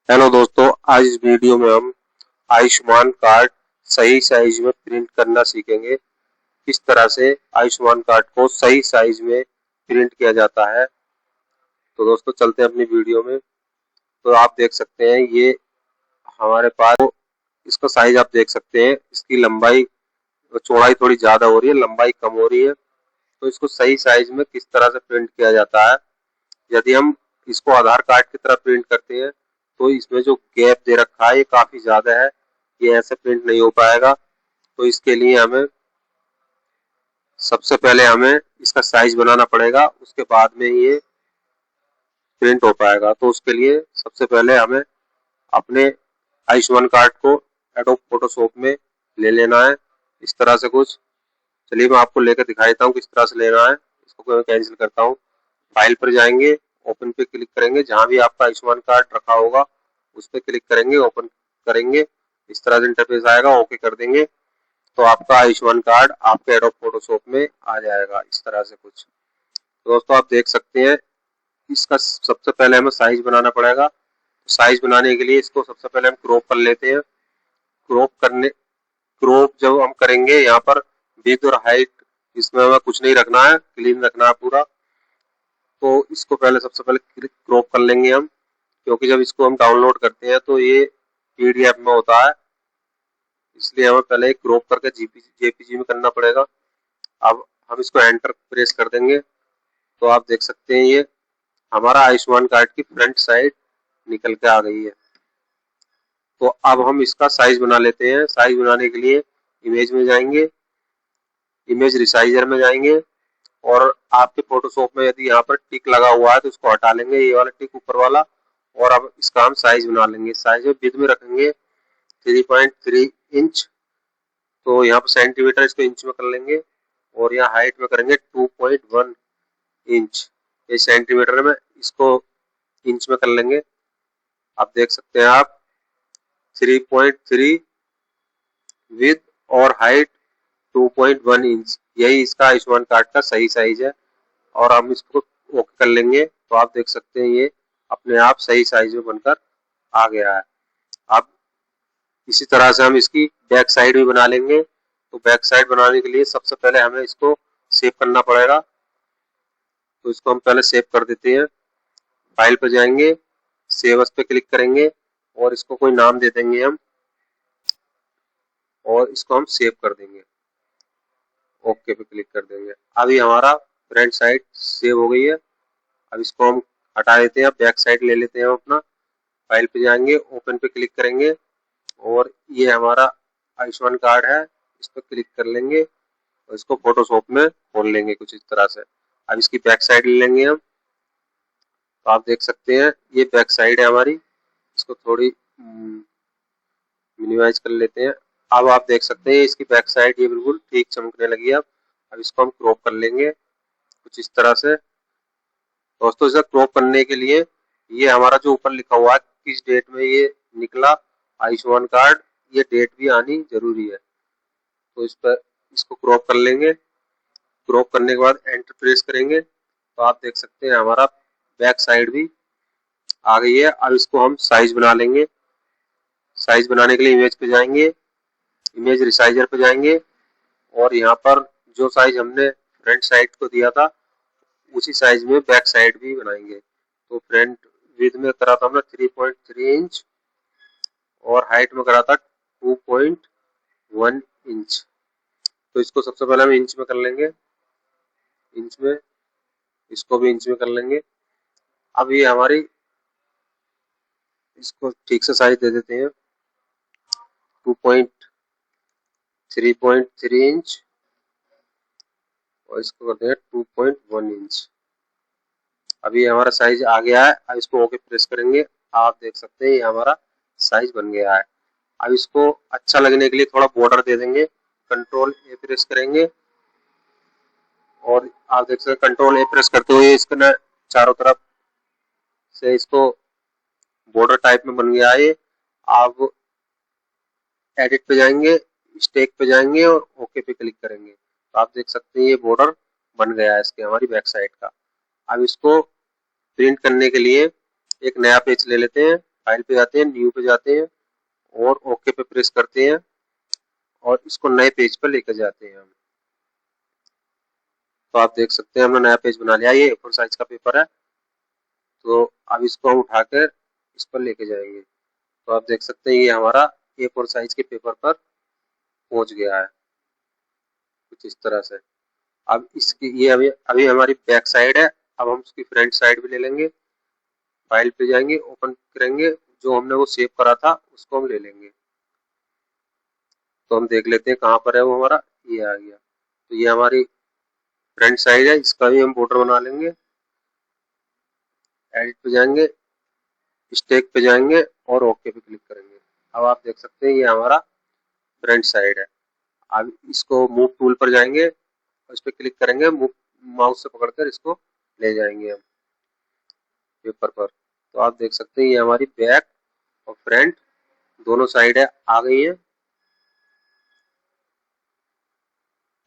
Hello दोस्तों, आज इस वीडियो में हम आयुष्मान कार्ड सही साइज में प्रिंट करना सीखेंगे। किस तरह से आयुष्मान कार्ड को सही साइज में प्रिंट किया जाता है। तो दोस्तों चलते हैं अपनी वीडियो में। तो आप देख सकते हैं ये हमारे पास इसका साइज आप देख सकते हैं। इसकी लंबाई चौड़ाई थोड़ी ज्यादा हो रही है, लंबाई कम हो रही है। तो इसको सही साइज में किस तरह से प्रिंट किया जाता है। यदि हम इसको आधार कार्ड की तरह प्रिंट करते हैं तो इसमें जो गैप दे रखा है ये काफी ज्यादा है, ये ऐसे प्रिंट नहीं हो पाएगा। तो इसके लिए हमें सबसे पहले हमें इसका साइज बनाना पड़ेगा, उसके बाद में ये प्रिंट हो पाएगा। तो उसके लिए सबसे पहले हमें अपने आयुष्मान कार्ड को एडोब फोटोशॉप में ले लेना है, इस तरह से कुछ। चलिए मैं आपको लेकर दिखा देता हूँ किस तरह से लेना है। इसको मैं कैंसिल करता हूँ। फाइल पर जाएंगे, ओपन पे क्लिक करेंगे, जहां भी आपका आयुष्मान कार्ड रखा होगा उस पर क्लिक करेंगे, ओपन करेंगे। इस तरह से इंटरफेस आएगा, ओके कर देंगे तो आपका आयुष्मान कार्ड आपके एडोब फोटोशॉप में आ जाएगा, इस तरह से कुछ। तो दोस्तों आप देख सकते हैं इसका सबसे पहले हमें साइज बनाना पड़ेगा। साइज बनाने के लिए इसको सबसे पहले हम क्रॉप कर लेते हैं। क्रॉप जब हम करेंगे, यहाँ पर विड्थ और हाइट इसमें हमें कुछ नहीं रखना है, क्लीन रखना है पूरा। तो इसको पहले सबसे पहले क्रॉप कर लेंगे हम, क्योंकि जब इसको हम डाउनलोड करते हैं तो ये पीडीएफ में होता है, इसलिए हमें पहले क्रॉप करके जेपीजी में करना पड़ेगा। अब हम इसको एंटर प्रेस कर देंगे तो आप देख सकते हैं ये हमारा आयुष्मान कार्ड की फ्रंट साइड निकल के आ गई है। तो अब हम इसका साइज बना लेते हैं। साइज बनाने के लिए इमेज में जाएंगे, इमेज रिसाइजर में जाएंगे, और आपके फोटोशॉप में यदि यहाँ पर टिक लगा हुआ है तो उसको हटा लेंगे, ये वाला टिक ऊपर वाला। और अब इसका हम साइज बना लेंगे। साइज में विड्थ में रखेंगे 3.3 इंच, तो यहाँ पर सेंटीमीटर इसको इंच में कर लेंगे। और यहाँ हाइट में करेंगे 2.1 इंच, ये सेंटीमीटर में, इसको इंच में कर लेंगे। आप देख सकते हैं आप 3.3 विथ और हाइट 2.1 इंच, यही इसका आयुष्मान कार्ड का सही साइज है। और हम इसको ओके कर लेंगे तो आप देख सकते हैं ये अपने आप सही साइज में बनकर आ गया है। अब इसी तरह से हम इसकी बैक साइड भी बना लेंगे। तो बैक साइड बनाने के लिए सबसे पहले हमें इसको सेव करना पड़ेगा, तो इसको हम पहले सेव कर देते हैं। फाइल पर जाएंगे, सेव एज पे क्लिक करेंगे और इसको कोई नाम दे देंगे हम, और इसको हम सेव कर देंगे, ओके पे क्लिक कर देंगे। अभी हमारा फ्रंट साइड सेव हो गई है। अब इसको हम हटा देते हैं, बैक साइड ले लेते हैं अपना। फाइल पे जाएंगे, ओपन पे क्लिक करेंगे और ये हमारा आयुष्मान कार्ड है, इस पर क्लिक कर लेंगे और इसको फोटोशॉप में खोल लेंगे कुछ इस तरह से। अब इसकी बैक साइड ले लेंगे हम। तो आप देख सकते हैं ये बैक साइड है हमारी, इसको थोड़ी मिनिमाइज कर लेते हैं। अब आप देख सकते हैं इसकी बैक साइड ये बिल्कुल ठीक चमकने लगी है। अब इसको हम क्रॉप कर लेंगे कुछ इस तरह से। दोस्तों इसे क्रॉप करने के लिए ये हमारा जो ऊपर लिखा हुआ है किस डेट में ये निकला आयुष्मान कार्ड, ये डेट भी आनी जरूरी है। तो इस पर इसको क्रॉप कर लेंगे। क्रॉप करने के बाद एंटर प्रेस करेंगे तो आप देख सकते हैं हमारा बैक साइड भी आ गई है। अब इसको हम साइज बना लेंगे। साइज बनाने के लिए इमेज पे जाएंगे, इमेज रिसाइजर पे जाएंगे, और यहाँ पर जो साइज हमने फ्रंट साइड को दिया था उसी साइज में बैक साइड भी बनाएंगे। तो फ्रंट विड्थ में करा था हमने 3.3 इंच और हाइट में करा था 2.1 इंच। तो इसको सबसे पहले हम इंच में कर लेंगे, इंच में, इसको भी इंच में कर लेंगे। अब ये हमारी, इसको ठीक से साइज दे देते हैं 3.3 इंच और इसको करते हैं 2.1 इंच। अभी हमारा साइज आ गया है। अब इसको ओके प्रेस करेंगे, आप देख सकते हैं ये हमारा साइज बन गया है। अब इसको अच्छा लगने के लिए थोड़ा बॉर्डर दे देंगे, कंट्रोल ए प्रेस करेंगे और आप देख सकते हैं कंट्रोल ए प्रेस करते हुए इसको ना चारों तरफ से इसको बॉर्डर टाइप में बन गया है। आप एडिट पे जाएंगे, स्टेक पे जाएंगे और ओके पे क्लिक करेंगे तो आप देख सकते हैं ये बॉर्डर बन गया है इसके हमारी बैक साइड का। अब इसको प्रिंट करने के लिए एक नया पेज ले लेते हैं। फाइल पे जाते हैं, न्यू पे जाते हैं और ओके पे प्रेस करते हैं और इसको नए पेज पर लेकर जाते हैं हम। तो आप देख सकते हैं हमने नया पेज बना लिया। ये A4 साइज का पेपर है, तो अब इसको हम उठाकर इस पर लेके जाएंगे। तो आप देख सकते हैं ये हमारा A4 साइज के पेपर पर पहुंच गया है कुछ इस तरह से। अब इसकी ये अभी हमारी बैक साइड है। अब हम उसकी फ्रंट साइड भी ले लेंगे। फाइल पे जाएंगे, ओपन करेंगे, जो हमने वो सेव करा था उसको हम ले लेंगे। तो हम देख लेते हैं कहाँ पर है वो हमारा, ये आ गया। तो ये हमारी फ्रंट साइड है, इसका भी हम बॉर्डर बना लेंगे। एडिट पे जाएंगे, स्टैक पे जाएंगे और ओके पे क्लिक करेंगे। अब आप देख सकते हैं ये हमारा फ्रंट साइड है। अब इसको मूव टूल पर जाएंगे और इस पर क्लिक करेंगे, मूव माउस से पकड़कर इसको ले जाएंगे हम पेपर पर। तो आप देख सकते हैं ये हमारी बैक और फ्रंट दोनों साइड है आ गई है।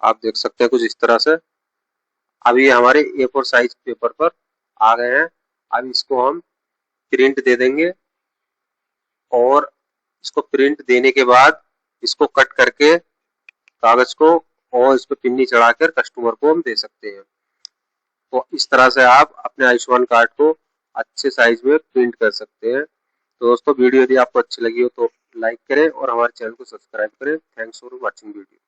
आप देख सकते हैं कुछ इस तरह से। अब ये हमारे A4 साइज पेपर पर आ गए हैं। अब इसको हम प्रिंट दे देंगे और इसको प्रिंट देने के बाद इसको कट करके कागज को और इस पर पिन्नी चढ़ाकर कस्टमर को हम दे सकते हैं। तो इस तरह से आप अपने आयुष्मान कार्ड को अच्छे साइज में प्रिंट कर सकते हैं। तो दोस्तों वीडियो यदि आपको अच्छी लगी हो तो लाइक करें और हमारे चैनल को सब्सक्राइब करें। Thanks for watching video.